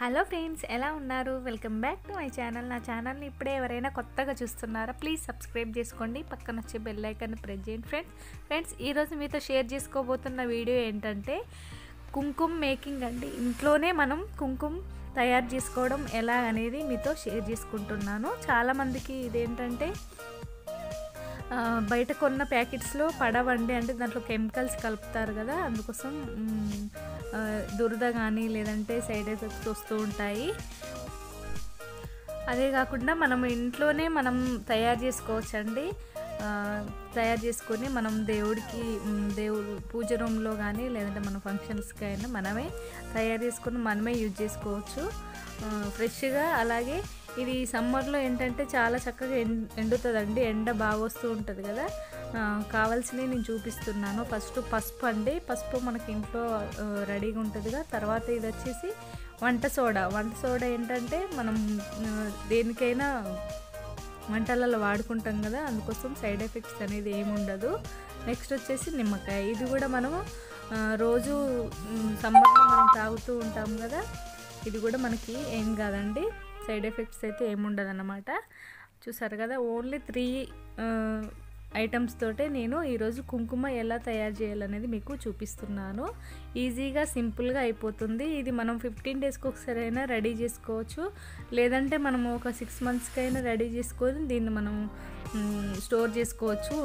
Hello friends, ఎలా ఉన్నారు? Welcome back to my channel. నా ఛానల్ని ఇప్పుడే ఎవరైనా కొత్తగా చూస్తున్నారా? ప్లీజ్ సబ్స్క్రైబ్ చేసుకోండి, పక్కన వచ్చే బెల్ ఐకాన్ ప్రెస్ చేయండి. ఫ్రెండ్స్ ఈరోజు మీతో షేర్ చేసుకోబోతున్న వీడియో ఏంటంటే కుంకుమ మేకింగ్ అండి. ఇంట్లోనే మనం కుంకుమ తయారు చేసుకోవడం ఎలా అనేది మీతో షేర్ చేసుకుంటున్నాను. చాలామందికి ఇదేంటంటే బయట కొన్న ప్యాకెట్స్లో పడవండి, అంటే దాంట్లో కెమికల్స్ కలుపుతారు కదా, అందుకోసం దురద కానీ లేదంటే సైడ్ ఎఫెక్ట్స్ వస్తూ ఉంటాయి. అదే కాకుండా మనం ఇంట్లోనే మనం తయారు చేసుకోవచ్చండి. తయారు చేసుకొని మనం దేవుడు పూజ రూమ్లో కానీ లేదంటే మన ఫంక్షన్స్కి అయినా మనమే తయారు చేసుకొని మనమే యూజ్ చేసుకోవచ్చు ఫ్రెష్గా. అలాగే ఇది సమ్మర్లో ఏంటంటే చాలా చక్కగా ఎండుతుందండి, ఎండ బాగా వస్తూ ఉంటుంది కదా. కావాల్సినవి నేను చూపిస్తున్నాను. ఫస్ట్ పసుపు అండి, పసుపు మనకి ఇంట్లో రెడీగా ఉంటుందిగా. తర్వాత ఇది వచ్చేసి వంట సోడా ఏంటంటే మనం దేనికైనా వంటలలో వాడుకుంటాం కదా, అందుకోసం సైడ్ ఎఫెక్ట్స్ అనేది ఏమి ఉండదు. నెక్స్ట్ వచ్చేసి నిమ్మకాయ, ఇది కూడా మనము రోజు సమ్మర్లో మనం తాగుతూ ఉంటాం కదా, ఇది కూడా మనకి ఏం కాదండి, సైడ్ ఎఫెక్ట్స్ అయితే ఏముండదు అన్నమాట. చూసారు కదా, ఓన్లీ 3 ఐటమ్స్ తోటే నేను ఈరోజు కుంకుమ ఎలా తయారు చేయాలనేది మీకు చూపిస్తున్నాను. ఈజీగా సింపుల్గా అయిపోతుంది. ఇది మనం 15 డేస్కి ఒకసారి అయినా రెడీ చేసుకోవచ్చు, లేదంటే మనము ఒక 6 మంత్స్కి అయినా రెడీ చేసుకొని దీన్ని మనం స్టోర్ చేసుకోవచ్చు.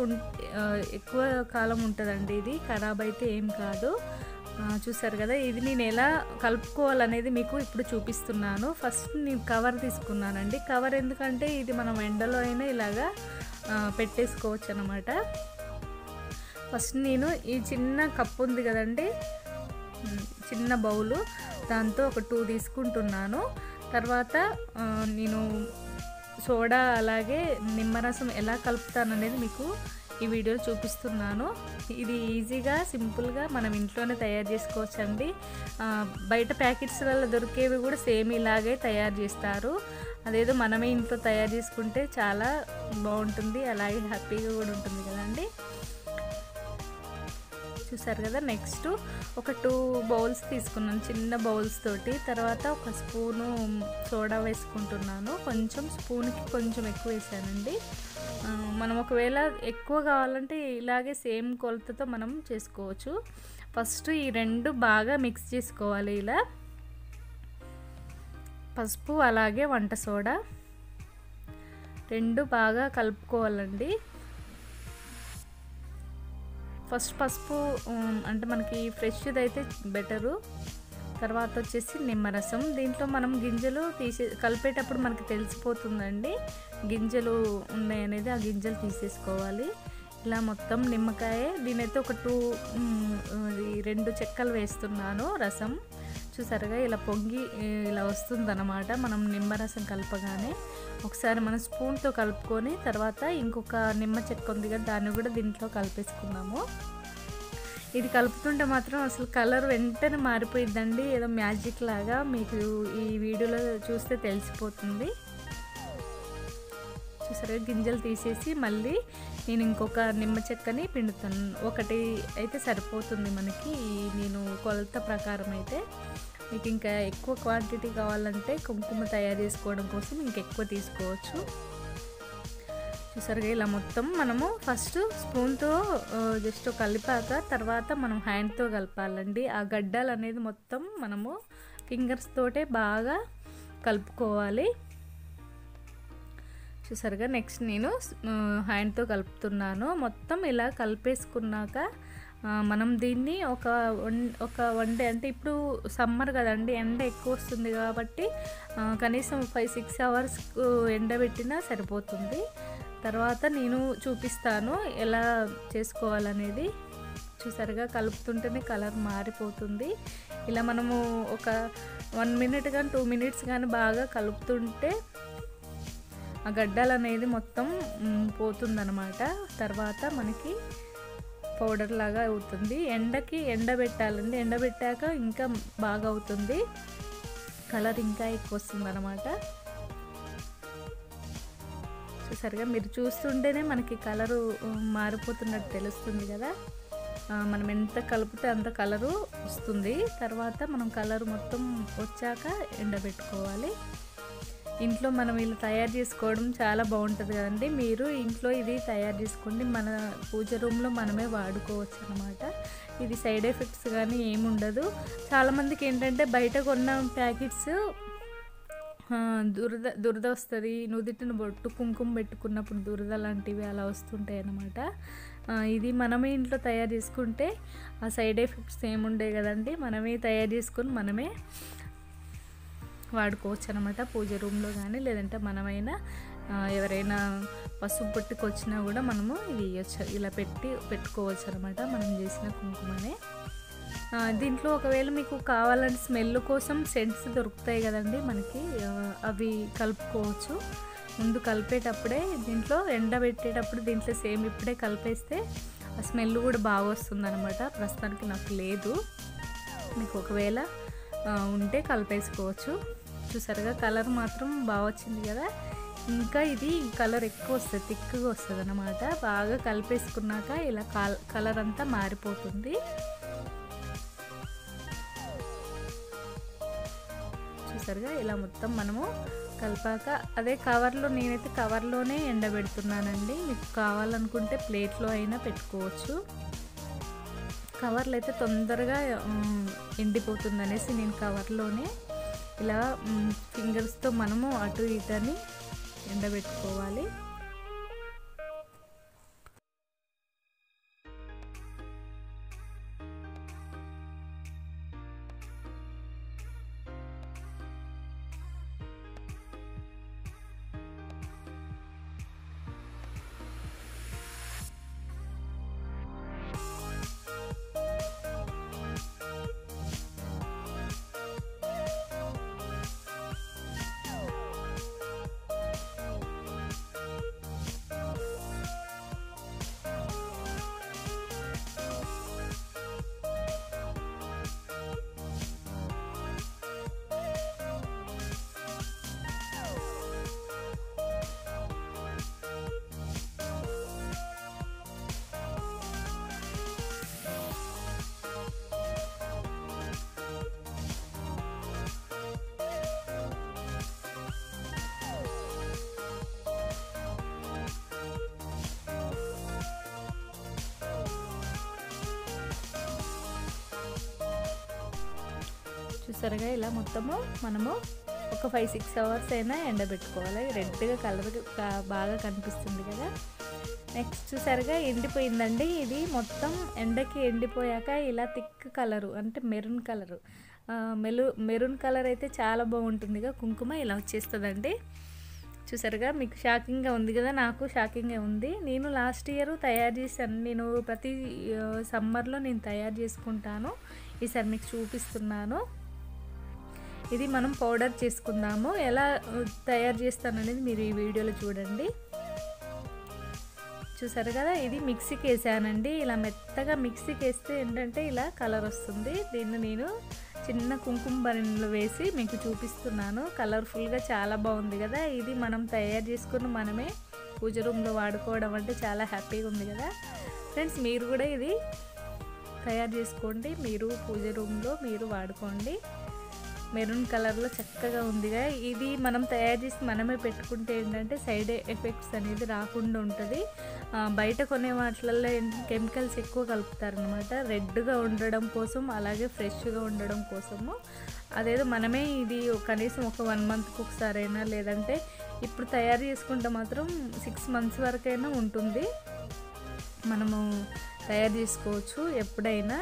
ఎక్కువ కాలం ఉంటుందండి, ఇది ఖరాబ్ అయితే ఏం కాదు. చూసారు కదా, ఇది నేను ఎలా కలుపుకోవాలనేది మీకు ఇప్పుడు చూపిస్తున్నాను. ఫస్ట్ నేను కవర్ తీసుకున్నానండి. కవర్ ఎందుకంటే ఇది మనం ఎండలో అయినా ఇలాగా పెట్టేసుకోవచ్చు అన్నమాట. ఫస్ట్ నేను ఈ చిన్న కప్పు ఉంది కదండి, చిన్న బౌలు, దాంతో ఒక 2 తీసుకుంటున్నాను. తర్వాత నేను సోడా అలాగే నిమ్మరసం ఎలా కలుపుతాననేది మీకు ఈ వీడియోలో చూపిస్తున్నాను. ఇది ఈజీగా సింపుల్గా మనం ఇంట్లోనే తయారు చేసుకోవచ్చండి. బయట ప్యాకెట్స్లలో దొరికేవి కూడా సేమ్ ఇలాగే తయారు చేస్తారు. అదేదో మనమే ఇంట్లో తయారు చేసుకుంటే చాలా బాగుంటుంది, అలాగే హ్యాపీగా కూడా ఉంటుంది కదండి. చూసారు కదా, నెక్స్ట్ ఒక 2 బౌల్స్ తీసుకున్నాను, చిన్న బౌల్స్ తోటి. తర్వాత ఒక స్పూను సోడా వేసుకుంటున్నాను. కొంచెం స్పూన్కి కొంచెం ఎక్కువ వేసానండి. మనం ఒకవేళ ఎక్కువ కావాలంటే ఇలాగే సేమ్ కొలతతో మనం చేసుకోవచ్చు. ఫస్ట్ ఈ 2 బాగా మిక్స్ చేసుకోవాలి. ఇలా పసుపు అలాగే వంట సోడా 2 బాగా కలుపుకోవాలండి. ఫస్ట్ పసుపు అంటే మనకి ఫ్రెష్ది అయితే బెటరు. తర్వాత వచ్చేసి నిమ్మరసం, దీంట్లో మనం గింజలు కలిపేటప్పుడు మనకి తెలిసిపోతుందండి గింజలు ఉన్నాయనేది. ఆ గింజలు తీసేసుకోవాలి. ఇలా మొత్తం నిమ్మకాయ, దీనైతే ఒక 2 చెక్కలు వేస్తున్నాను రసం. చూసారుగా, ఇలా పొంగి ఇలా వస్తుందన్నమాట మనం నిమ్మరసం కలపగానే. ఒకసారి మనం స్పూన్తో కలుపుకొని తర్వాత ఇంకొక నిమ్మ చెక్క ఉంది కదా, దాన్ని కూడా దీంట్లో కలిపేసుకున్నాము. ఇది కలుపుతుంటే మాత్రం అసలు కలర్ వెంటనే మారిపోయిద్దండి, ఏదో మ్యాజిక్ లాగా. మీకు ఈ వీడియోలో చూస్తే తెలిసిపోతుంది. చూసారా, గింజలు తీసేసి మళ్ళీ నేను ఇంకొక నిమ్మ చెక్కని పిండుతాను. ఒకటి అయితే సరిపోతుంది మనకి, నేను కొలత ప్రకారం అయితే. మీకు ఇంకా ఎక్కువ క్వాంటిటీ కావాలంటే కుంకుమ తయారు చేసుకోవడం కోసం ఇంకెక్కువ తీసుకోవచ్చు. చూసారుగా, ఇలా మొత్తం మనము ఫస్ట్ స్పూన్తో జస్ట్ కలిపాక తర్వాత మనం హ్యాండ్తో కలపాలండి. ఆ గడ్డలు అనేది మొత్తం మనము ఫింగర్స్ తోటే బాగా కలుపుకోవాలి. చూసారుగా, నెక్స్ట్ నేను హ్యాండ్తో కలుపుతున్నాను. మొత్తం ఇలా కలిపేసుకున్నాక మనం దీన్ని ఒక 1 డే, అంటే ఇప్పుడు సమ్మర్ కదండి, ఎండ ఎక్కువ వస్తుంది కాబట్టి కనీసం 5-6 అవర్స్ ఎండబెట్టినా సరిపోతుంది. తర్వాత నేను చూపిస్తాను ఎలా చేసుకోవాలనేది. చూసారుగా, కలుపుతుంటేనే కలర్ మారిపోతుంది. ఇలా మనము ఒక 1 మినిట్ కానీ 2 మినిట్స్ కానీ బాగా కలుపుతుంటే ఆ గడ్డలు అనేది మొత్తం పోతుందన్నమాట. తర్వాత మనకి పౌడర్ లాగా అవుతుంది. ఎండబెట్టాలండి, ఎండబెట్టాక ఇంకా బాగా అవుతుంది, కలర్ ఇంకా ఎక్కువ వస్తుంది అన్నమాట. చూసారుగా, మీరు చూస్తుంటేనే మనకి కలరు మారిపోతున్నట్టు తెలుస్తుంది కదా. మనం ఎంత కలిపితే అంత కలరు వస్తుంది. తర్వాత మనం కలర్ మొత్తం వచ్చాక ఎండబెట్టుకోవాలి. ఇంట్లో మనం ఇలా తయారు చేసుకోవడం చాలా బాగుంటుంది కదండి. మీరు ఇంట్లో ఇది తయారు చేసుకోండి, మన పూజ రూమ్లో మనమే వాడుకోవచ్చు అనమాట. ఇది సైడ్ ఎఫెక్ట్స్ కానీ ఏముండదు. చాలామందికి ఏంటంటే బయట కొన్న ప్యాకెట్స్ దురద వస్తుంది, నుదిటిన బొట్టు కుంకుమ పెట్టుకున్నప్పుడు దురద లాంటివి అలా వస్తుంటాయి అన్నమాట. ఇది మనమే ఇంట్లో తయారు చేసుకుంటే ఆ సైడ్ ఎఫెక్ట్స్ ఏముండే కదండి. మనమే తయారు చేసుకొని మనమే వాడుకోవచ్చు అనమాట పూజ రూమ్లో కానీ, లేదంటే మనమైనా ఎవరైనా పసుపు పట్టుకొచ్చినా కూడా మనము ఇది ఇలా పెట్టుకోవచ్చు అనమాట మనం చేసిన కుంకుమనే. దీంట్లో ఒకవేళ మీకు కావాలంటే స్మెల్ కోసం సెంట్స్ దొరుకుతాయి కదండి మనకి, అవి కలుపుకోవచ్చు. ముందు కలిపేటప్పుడే దీంట్లో ఎండబెట్టేటప్పుడు దీంట్లో సేమ్ ఇప్పుడే కలిపేస్తే ఆ స్మెల్ కూడా బాగా వస్తుంది అనమాట. ప్రస్తుతానికి నాకు లేదు, మీకు ఒకవేళ ఉంటే కలిపేసుకోవచ్చు. చూసారుగా కలర్ మాత్రం బాగా వచ్చింది కదా. ఇంకా ఇది కలర్ ఎక్కువ వస్తుంది, థిక్గా వస్తుంది అన్నమాట. బాగా కలిపేసుకున్నాక ఇలా కలర్ అంతా మారిపోతుంది. చూసారుగా ఇలా మొత్తం మనము కలిపాక అదే కవర్లో, నేనైతే కవర్లోనే ఎండబెడుతున్నానండి. మీకు కావాలనుకుంటే ప్లేట్లో అయినా పెట్టుకోవచ్చు. కవర్లు అయితే తొందరగా ఎండిపోతుంది అనేసి నేను కవర్లోనే ఇలా ఫింగర్స్తో మనము అటు ఇటని ఎండబెట్టుకోవాలి. చూసారుగా ఇలా మొత్తము మనము ఒక 5-6 అవర్స్ అయినా ఎండబెట్టుకోవాలి. రెడ్గా కలర్ బాగా కనిపిస్తుంది కదా. నెక్స్ట్ చూసారుగా ఎండిపోయిందండి. ఇది మొత్తం ఎండకి ఎండిపోయాక ఇలా థిక్ కలరు అంటే మెరూన్ కలరు, మెరూన్ కలర్ అయితే చాలా బాగుంటుందిగా. కుంకుమ ఇలా వచ్చేస్తుందండి. చూసారుగా మీకు షాకింగ్గా ఉంది కదా, నాకు షాకింగ్గా ఉంది. నేను లాస్ట్ ఇయర్ తయారు చేశాను. నేను ప్రతి సమ్మర్లో నేను తయారు చేసుకుంటాను. ఈసారి మీకు చూపిస్తున్నాను. ఇది మనం పౌడర్ చేసుకుందాము. ఎలా తయారు చేస్తాననేది మీరు ఈ వీడియోలో చూడండి. చూసారు కదా, ఇది మిక్సీకి వేసానండి. ఇలా మెత్తగా మిక్సీకి వేస్తే ఏంటంటే ఇలా కలర్ వస్తుంది. దీన్ని నేను చిన్న కుంకుమ బరిలో వేసి మీకు చూపిస్తున్నాను. కలర్ఫుల్గా చాలా బాగుంది కదా. ఇది మనం తయారు చేసుకుని మనమే పూజ రూమ్లో వాడుకోవడం అంటే చాలా హ్యాపీగా ఉంది కదా ఫ్రెండ్స్. మీరు కూడా ఇది తయారు చేసుకోండి, మీరు పూజ రూమ్లో మీరు వాడుకోండి. మెరూన్ కలర్లో చక్కగా ఉందిగా. ఇది మనం తయారు చేసి మనమే పెట్టుకుంటే ఏంటంటే సైడ్ ఎఫెక్ట్స్ అనేది రాకుండా ఉంటుంది. బయట కొనే వాటిల్లో కెమికల్స్ ఎక్కువ కలుపుతారనమాట, రెడ్గా ఉండడం కోసం, అలాగే ఫ్రెష్గా ఉండడం కోసము. అదేదో మనమే ఇది కనీసం ఒక 1 మంత్కి ఒకసారైనా, లేదంటే ఇప్పుడు తయారు చేసుకుంటే మాత్రం 6 మంత్స్ వరకైనా ఉంటుంది. మనము తయారు చేసుకోవచ్చు ఎప్పుడైనా.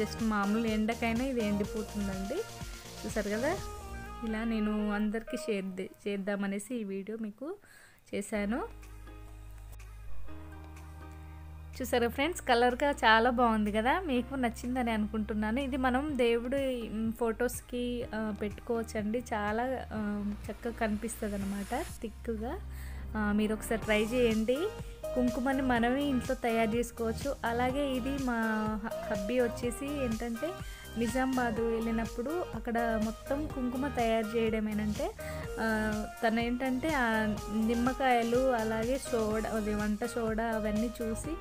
జస్ట్ మామూలు ఎండకైనా ఇది ఎండిపోతుందండి. చూసారు కదా, ఇలా నేను అందరికీ చేద్దామనేసి ఈ వీడియో మీకు చేశాను. చూసారా ఫ్రెండ్స్, కలర్గా చాలా బాగుంది కదా. మీకు నచ్చిందని అనుకుంటున్నాను. ఇది మనం దేవుడి ఫొటోస్కి పెట్టుకోవచ్చండి. చాలా చక్కగా కనిపిస్తుంది అనమాట, థిక్గా. మీరు ఒకసారి ట్రై చేయండి. కుంకుమని మనమే ఇంట్లో తయారు చేసుకోవచ్చు. అలాగే ఇది మా హబ్బీ వచ్చేసి ఏంటంటే నిజామాబాద్ వెళ్ళినప్పుడు అక్కడ మొత్తం కుంకుమ తయారు చేయడమేనంటే తను ఏంటంటే ఆ నిమ్మకాయలు అలాగే సోడా అది వంట సోడా అవన్నీ చూసి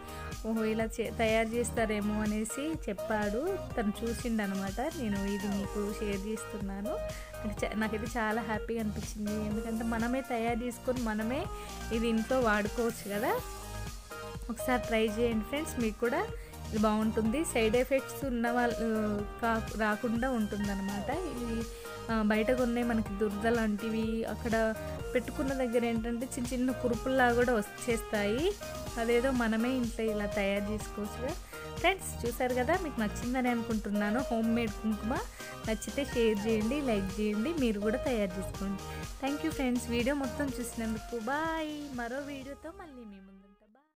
ఓహో ఇలా తయారు చేస్తారేమో అనేసి చెప్పాడు. తను చూసిండనమాట. నేను ఇది మీకు షేర్ చేస్తున్నాను. నాకైతే చాలా హ్యాపీగా అనిపించింది. ఎందుకంటే మనమే తయారు చేసుకొని మనమే ఇది ఇంట్లో వాడుకోవచ్చు కదా. ఒకసారి ట్రై చేయండి ఫ్రెండ్స్, మీకు కూడా ఇది బాగుంటుంది. సైడ్ ఎఫెక్ట్స్ ఉన్న వాళ్ళు రాకుండా ఉంటుందన్నమాట. ఇవి బయట కొనే మనకి దురద లాంటివి అక్కడ పెట్టుకున్న దగ్గర ఏంటంటే చిన్న చిన్న కురుపుల్లా కూడా వచ్చేస్తాయి. అదేదో మనమే ఇంట్లో ఇలా తయారు చేసుకోవచ్చు ఫ్రెండ్స్. చూసారు కదా, మీకు నచ్చిందని అనుకుంటున్నాను. హోమ్ మేడ్ కుంకుమ నచ్చితే షేర్ చేయండి, లైక్ చేయండి, మీరు కూడా తయారు చేసుకోండి. థ్యాంక్ యూ ఫ్రెండ్స్, వీడియో మొత్తం చూసినందుకు. బాయ్. మరో వీడియోతో మళ్ళీ మీ ముందు